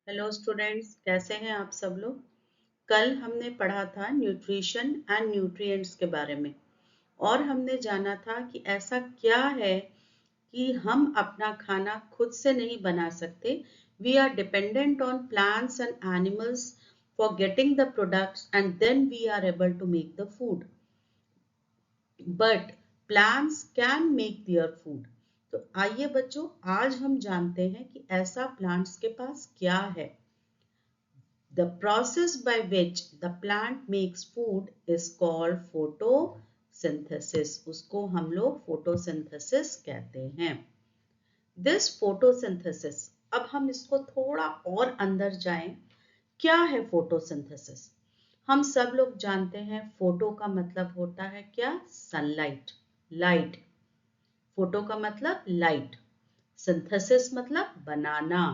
Hello students, कैसे हैं आप सब लोग। कल हमने पढ़ा था न्यूट्रिशन एंड न्यूट्रिएंट्स के बारे में और हमने जाना था कि ऐसा क्या है कि हम अपना खाना खुद से नहीं बना सकते। We are dependent on plants and animals for getting the products and then we are able to make the food, but plants can make their food. तो आइए बच्चों, आज हम जानते हैं कि ऐसा प्लांट्स के पास क्या है। The process by which the plant makes food is called photosynthesis. उसको हम लोग photosynthesis कहते हैं। This photosynthesis, अब हम इसको थोड़ा और अंदर जाएं। क्या है photosynthesis? हम सब लोग जानते हैं फोटो का मतलब होता है क्या? Sunlight, light. फोटो का मतलब लाइट, सिंथेसिस मतलब बनाना,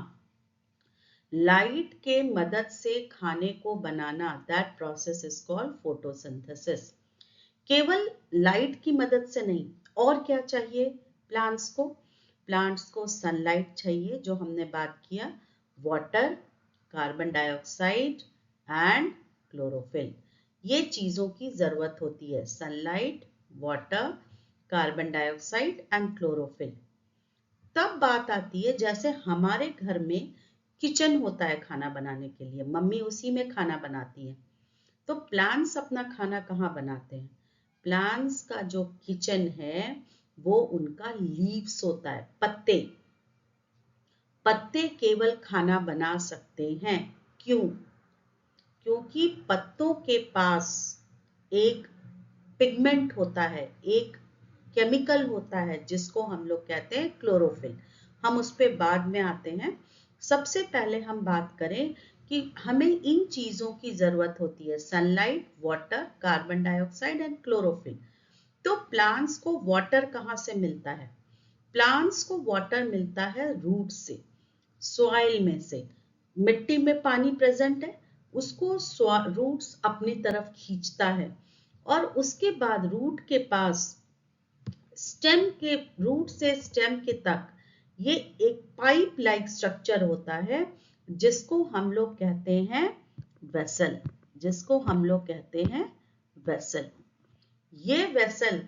लाइट के मदद से खाने को बनाना। That process is called photosynthesis. केवल लाइट की मदद से नहीं, और क्या चाहिए प्लांट्स को? प्लांट्स को सनलाइट चाहिए, जो हमने बात किया, water, carbon dioxide and chlorophyll. ये चीजों की जरूरत होती है, sunlight, water, carbon dioxide and chlorophyll. तब बात आती है, जैसे हमारे घर में किचन होता है खाना बनाने के लिए, मम्मी उसी में खाना बनाती है। तो प्लांट्स अपना खाना कहाँ बनाते हैं? प्लांट्स का जो किचन है वो उनका लीव्स होता है, पत्ते। पत्ते केवल खाना बना सकते हैं। क्यों? क्योंकि पत्तों के पास एक पिगमेंट होता है, एक केमिकल होता है जिसको हम लोग कहते हैं क्लोरोफिल। हम उस पर बाद में आते हैं। सबसे पहले हम बात करें कि हमें इन चीजों की जरूरत होती है, sunlight, water, carbon dioxide and chlorophyll. तो प्लांट्स को वाटर कहाँ से मिलता है? प्लांट्स को वाटर मिलता है रूट से, सॉइल में से। मिट्टी में पानी प्रेजेंट है, उसको रूट्स अपनी तरफ खींचता है और उसके बाद रूट के पास, स्टेम के, रूट से स्टेम के तक ये एक पाइप लाइक स्ट्रक्चर होता है जिसको हम लोग कहते हैं वेसल। जिसको हम लोग कहते हैं वेसल। ये वेसल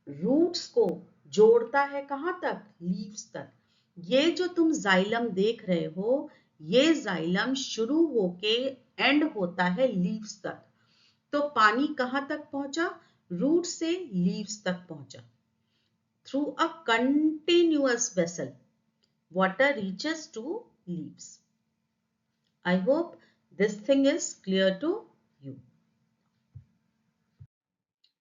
रूट्स को जोड़ता है कहां तक? लीव्स तक। ये जो तुम जाइलम देख रहे हो, ये जाइलम शुरू होके एंड होता है लीव्स तक। तो पानी कहां तक पहुंचा? रूट से लीव्स तक पहुंचा। Through a continuous vessel, water reaches to leaves. I hope this thing is clear to you.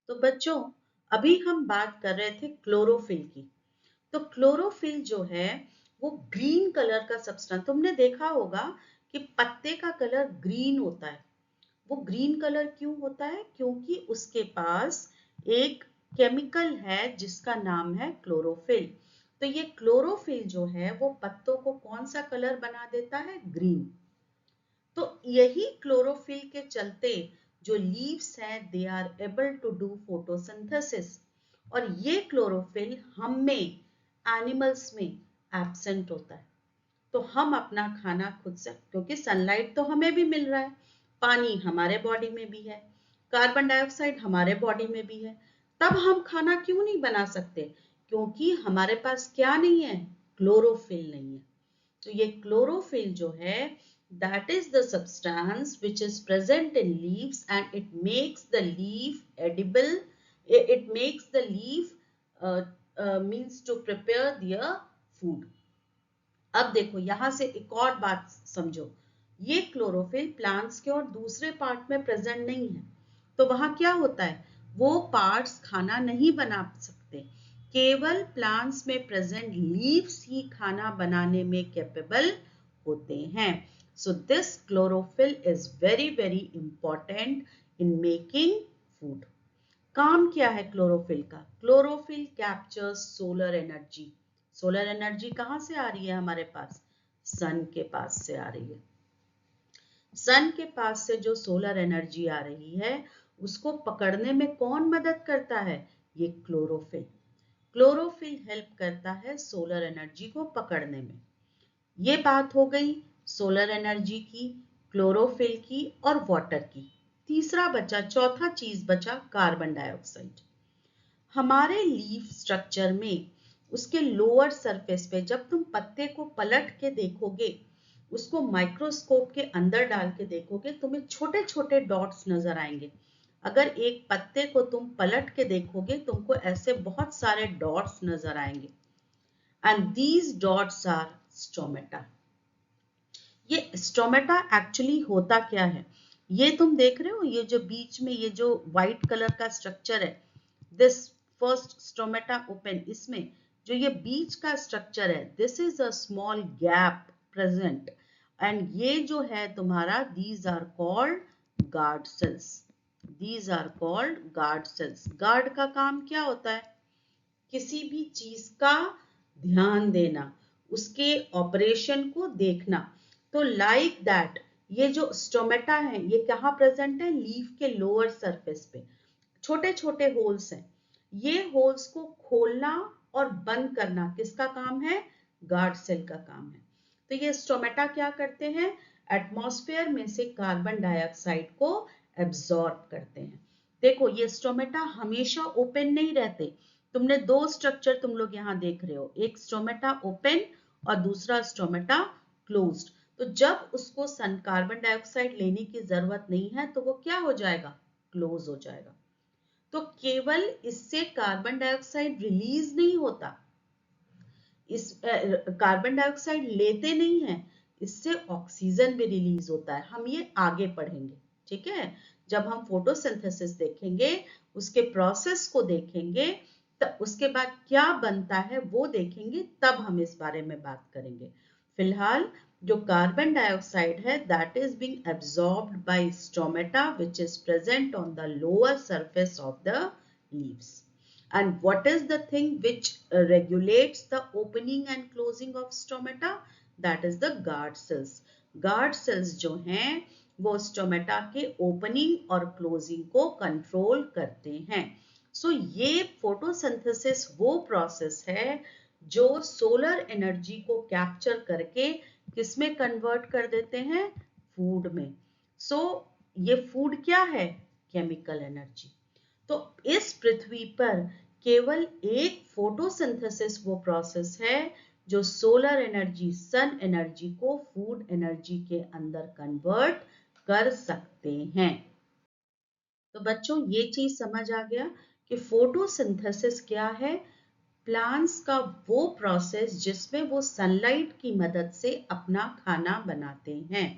तो बच्चों, अभी हम बात कर रहे थे क्लोरोफिल की। तो क्लोरोफिल जो है वो ग्रीन कलर का सब्सटेंस, तुमने देखा होगा कि पत्ते का कलर ग्रीन होता है। वो ग्रीन कलर क्यों होता है? क्योंकि उसके पास एक केमिकल है जिसका नाम है क्लोरोफिल। तो ये क्लोरोफिल जो है वो पत्तों को कौन सा कलर बना देता है? ग्रीन। तो यही क्लोरोफिल के चलते जो लीव्स हैं, they are able to do photosynthesis. और ये क्लोरोफिल हम में, एनिमल्स में एब्सेंट होता है। तो हम अपना खाना खुद से, क्योंकि सनलाइट तो हमें भी मिल रहा है, पानी हमारे बॉडी में भी है, कार्बन डाइऑक्साइड हमारे बॉडी में भी है, तब हम खाना क्यों नहीं बना सकते? क्योंकि हमारे पास क्या नहीं है? क्लोरोफिल नहीं है। तो ये क्लोरोफिल जो है, that is the substance which is present in leaves and it makes the leaf edible. It makes the leaf means to prepare their food. अब देखो, यहां से एक और बात समझो। ये क्लोरोफिल प्लांट्स के और दूसरे पार्ट में प्रेजेंट नहीं है। तो वहां क्या होता है? वो पार्ट्स खाना नहीं बना सकते। केवल प्लांट्स में प्रेजेंट लीव्स ही खाना बनाने में कैपेबल होते हैं। So this chlorophyll is very very important in making food. काम क्या है क्लोरोफिल का? Chlorophyll captures solar energy. Solar energy कहां से आ रही है हमारे पास? सन के पास से आ रही है। सन के पास से जो सोलर एनर्जी आ रही है उसको पकड़ने में कौन मदद करता है? ये क्लोरोफिल। क्लोरोफिल हेल्प करता है सोलर एनर्जी को पकड़ने में। ये बात हो गई सोलर एनर्जी की, क्लोरोफिल की और वाटर की। तीसरा बचा, चौथा चीज बचा कार्बन डाइऑक्साइड। हमारे लीफ स्ट्रक्चर में उसके लोअर सरफेस पे जब तुम पत्ते को पलट के देखोगे, उसको माइक्रोस्कोप के अंदर डाल के देखोगे, तुम्हें छोटे छोटे डॉट्स नजर आएंगे। अगर एक पत्ते को तुम पलट के देखोगे, तुमको ऐसे बहुत सारे डॉट्स नजर आएंगे। And these dots are stomata. ये स्टोमेटा एक्चुअली होता क्या है, ये तुम देख रहे हो, ये जो बीच में ये जो व्हाइट कलर का स्ट्रक्चर है, दिस फर्स्ट स्टोमेटा ओपन, इसमें जो ये बीच का स्ट्रक्चर है, this is a small gap present, and ये जो है तुम्हारा, these are called guard cells. These are called guard cells. Guard का काम क्या होता है? किसी भी चीज का ध्यान देना, उसके ऑपरेशन को देखना। तो लाइक दैट, ये जो स्टोमेटा है ये कहाँ प्रेजेंट है? लीफ के लोअर सरफेस पे छोटे छोटे होल्स हैं। ये होल्स को खोलना और बंद करना किसका काम है? गार्ड सेल का काम है। तो ये स्टोमेटा क्या करते हैं? एटमॉस्फेयर में से कार्बन डाइऑक्साइड को एब्जॉर्ब करते हैं। देखो, ये स्टोमेटा हमेशा ओपन नहीं रहते। तुमने दो स्ट्रक्चर तुम लोग यहाँ देख रहे हो, एक स्टोमेटा ओपन और दूसरा स्टोमेटा क्लोज्ड। तो जब उसको कार्बन डाइऑक्साइड लेने की जरूरत नहीं है तो वो क्या हो जाएगा? क्लोज हो जाएगा। तो केवल इससे कार्बन डाइऑक्साइड रिलीज नहीं होता, इस कार्बन डाइऑक्साइड लेते नहीं है, इससे ऑक्सीजन भी रिलीज होता है। हम ये आगे पढ़ेंगे, ठीक है? जब हम फोटोसिंथेसिस देखेंगे, उसके प्रोसेस को देखेंगे, तब उसके बाद क्या बनता है वो देखेंगे, तब हम इस बारे में बात करेंगे। फिलहाल जो कार्बन डाइऑक्साइड है, that is being absorbed bye stomata which is present on the lower surface of the leaves. And what is the thing which regulates the opening and closing of stomata? That is the guard cells. Guard cells जो हैं वो stomata के opening और closing को control करते हैं। सो ये photosynthesis वो प्रोसेस है जो सोलर एनर्जी को कैप्चर करके किसमें कन्वर्ट कर देते हैं? फूड में। सो ये फूड क्या है? Chemical energy. तो इस पृथ्वी पर केवल एक फोटोसिंथेसिस वो प्रोसेस है जो सोलर एनर्जी, सन एनर्जी को फूड एनर्जी के अंदर कन्वर्ट कर सकते हैं। तो बच्चों, ये चीज समझ आ गया कि फोटोसिंथेसिस क्या है? प्लांट्स का वो प्रोसेस जिसमें वो सनलाइट की मदद से अपना खाना बनाते हैं।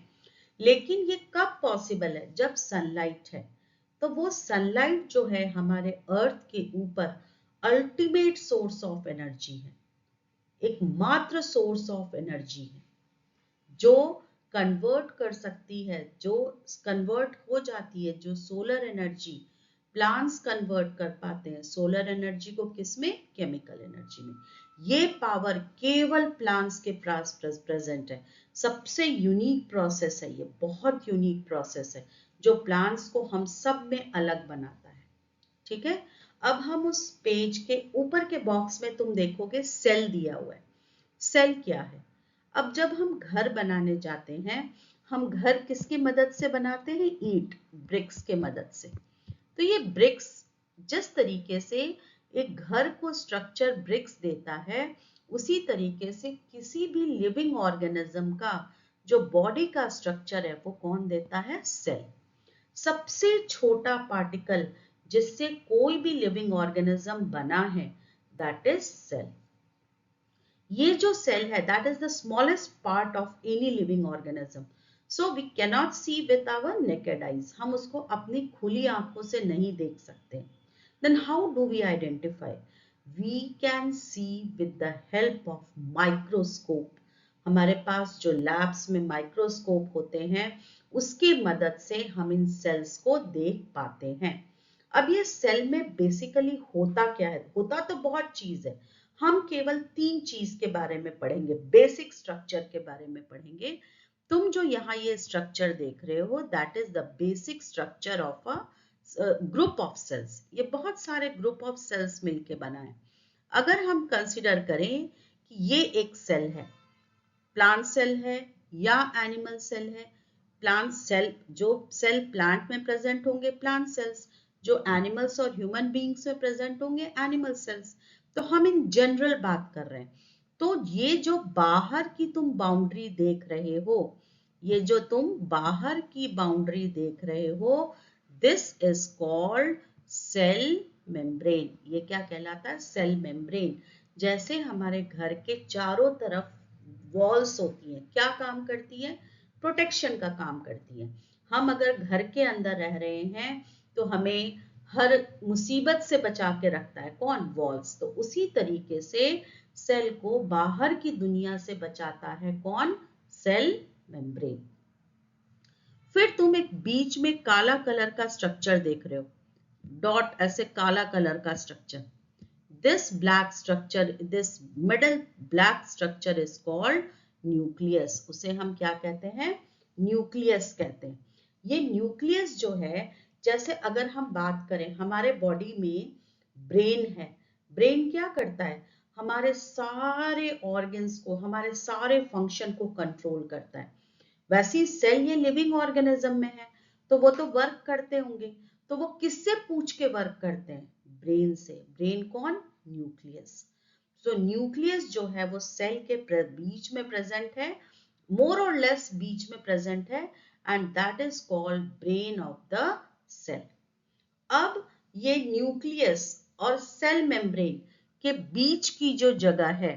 लेकिन ये कब पॉसिबल है? जब सनलाइट है। तो वो सनलाइट जो है हमारे अर्थ के ऊपर अल्टीमेट सोर्स ऑफ एनर्जी है, एकमात्र सोर्स ऑफ एनर्जी है जो कन्वर्ट कर सकती है, जो कन्वर्ट हो जाती है, जो सोलर एनर्जी प्लांट्स कन्वर्ट कर पाते हैं सोलर एनर्जी को, किसमें? केमिकल एनर्जी में। ये पावर केवल प्लांट्स के पास प्रेजेंट है। सबसे यूनिक प्रोसेस है ये, बहुत यूनिक प्रोसेस है जो प्लांट्स को हम सब में अलग बनाता है। ठीक है? अब हम उस पेज के ऊपर के बॉक्स में तुम देखोगे सेल दिया हुआ है। सेल क्या है? अब जब हम घर बनाने जाते हैं, हम घर किसकी मदद से बनाते हैं? ईंट, ब्रिक्स के मदद से। तो ये ब्रिक्स जिस तरीके से एक घर को स्ट्रक्चर ब्रिक्स देता है, उसी तरीके से किसी भी लिविंग ऑर्गेनिज्म का जो बॉडी का स्ट्रक्चर है वो कौन देता है? सेल। सबसे छोटा पार्टिकल जिससे कोई भी लिविंग ऑर्गेनिज्म बना है, दैट इज सेल। ये जो सेल है, that is the smallest part of any living organism. So we cannot see with our naked eyes, हम उसको अपनी खुली आंखों से नहीं देख सकते। Then how do we identify? We can see with the help of microscope. हमारे पास जो लैब्स में माइक्रोस्कोप होते हैं, उसकी मदद से हम इन सेल्स को देख पाते हैं। अब ये सेल में बेसिकली होता क्या है? होता तो बहुत चीज है, हम केवल 3 चीज के बारे में पढ़ेंगे, बेसिक स्ट्रक्चर के बारे में पढ़ेंगे। तुम जो यहाँ ये स्ट्रक्चर देख रहे हो, that is the basic structure of a group of cells. ये बहुत सारे ग्रुप ऑफ सेल्स मिलके बना है। अगर हम कंसिडर करें कि ये एक सेल है, प्लांट सेल है, या एनिमल सेल है। प्लांट सेल, जो सेल प्लांट में प्रेजेंट होंगे प्लांट सेल्स, जो एनिमल्स और ह्यूमन बीइंग्स में प्रेजेंट होंगे एनिमल सेल्स। तो हम इन जनरल बात कर रहे हैं। तो ये जो बाहर की तुम बाउंड्री देख रहे हो, ये जो तुम बाहर की बाउंड्री देख रहे हो, this is called cell membrane. ये क्या कहलाता है? Cell membrane. जैसे हमारे घर के चारों तरफ वॉल्स होती हैं, क्या काम करती है? प्रोटेक्शन का काम करती है। हम अगर घर के अंदर रह रहे हैं तो हमें हर मुसीबत से बचा के रखता है कौन? वॉल्स। तो उसी तरीके से सेल को बाहर की दुनिया से बचाता है कौन? Cell membrane. फिर तुम एक बीच में काला कलर का स्ट्रक्चर देख रहे हो, डॉट ऐसे काला कलर का structure. This black structure, this middle black structure is called nucleus. उसे हम क्या कहते हैं? न्यूक्लियस कहते हैं। ये न्यूक्लियस जो है, जैसे अगर हम बात करें हमारे बॉडी में ब्रेन है, ब्रेन क्या करता है? हमारे सारे ऑर्गन्स को, हमारे सारे फंक्शन को कंट्रोल करता है। वैसे ही सेल ये लिविंग ऑर्गेनिज्म में है, तो वो तो वर्क करते होंगे। तो वो किससे पूछ के वर्क करते हैं? ब्रेन से। ब्रेन कौन? न्यूक्लियस। सो न्यूक्लियस जो है वो सेल के बीच में प्रेजेंट है, मोर और लेस बीच में प्रेजेंट है, and that is called brain of the cell. अब ये न्यूक्लियस और सेल मेम्ब्रेन के बीच की जो जगह है,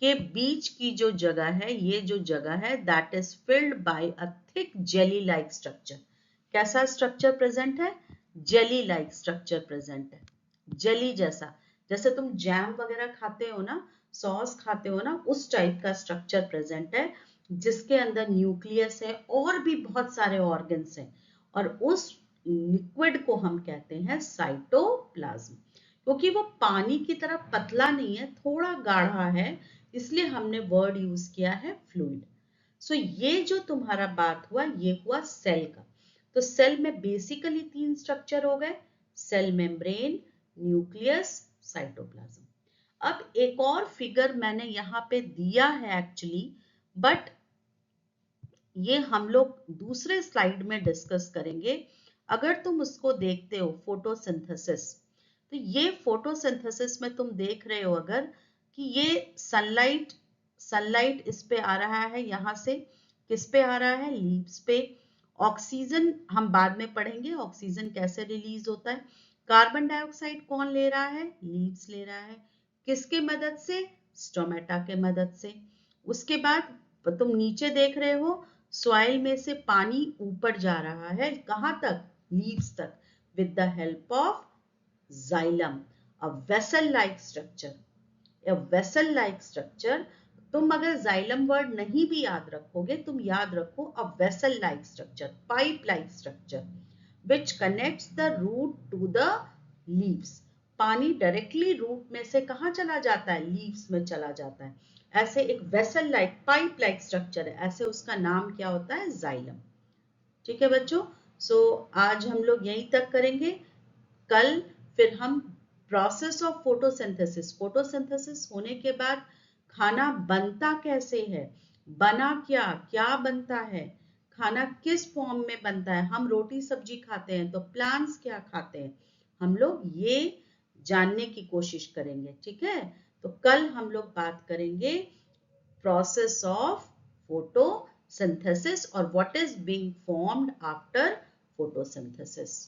के बीच की जो जगह है, ये जो जगह है that is filled by a thick jelly like structure. कैसा स्ट्रक्चर प्रेजेंट है? जेली लाइक स्ट्रक्चर प्रेजेंट है। जेली जैसा, जैसे तुम जैम वगैरह खाते हो ना, सॉस खाते हो ना, उस टाइप का स्ट्रक्चर प्रेजेंट है, जिसके अंदर न्यूक्लियस है और भी बहुत सारे ऑर्गन्स हैं। और उस लिक्विड को हम कहते हैं साइटोप्लाज्म। क्योंकि वो पानी की तरह पतला नहीं है, थोड़ा गाढ़ा है, इसलिए हमने वर्ड यूज किया है फ्लूइड। सो ये जो तुम्हारा बात हुआ, ये हुआ सेल का। तो सेल में बेसिकली 3 स्ट्रक्चर हो गए, सेल मेम्ब्रेन, न्यूक्लियस, साइटोप्लाज्म। अब एक और फिगर मैंने यहाँ पे दिया है एक्चुअली, बट ये हम लोग दूसरे स्लाइड में डिस्कस करेंगे। अगर तुम उसको देखते हो, फोटोसिंथेसिस, तो ये फोटोसिंथेसिस में तुम देख रहे हो अगर कि ये सनलाइट, सनलाइट इस पे आ रहा है, यहां से किस पे आ रहा है? लीव्स पे। ऑक्सीजन हम बाद में पढ़ेंगे, ऑक्सीजन कैसे रिलीज होता है। कार्बन डाइऑक्साइड कौन ले रहा है? लीव्स ले रहा है। किसके मदद से? स्टोमेटा के मदद से। उसके बाद तुम नीचे देख रहे हो, सॉइल में से पानी ऊपर जा रहा है, कहां तक? लीव्स तक, with the help of xylem, a vessel like structure. a vessel like structure। तुम अगर जाइलम वर्ड नहीं भी याद रखोगे, तुम याद रखो a vessel like structure, pipe like structure which connects the root to the leaves। पानी डायरेक्टली रूट में से कहां चला जाता है? लीव्स में चला जाता है। ऐसे एक vessel like, pipe like structure है, ऐसे उसका नाम क्या होता है? जाइलम। ठीक है बच्चों, सो आज हम लोग यहीं तक करेंगे। कल फिर हम प्रोसेस ऑफ फोटोसिंथेसिस, फोटोसिंथेसिस होने के बाद खाना बनता कैसे है, बना क्या, क्या बनता है, खाना किस फॉर्म में बनता है। हम रोटी सब्जी खाते हैं तो प्लांट्स क्या खाते हैं, हम लोग ये जानने की कोशिश करेंगे। ठीक है, तो कल हम लोग बात करेंगे प्रोसेस ऑफ फोटोसिंथेसिस और what is being formed after photosynthesis.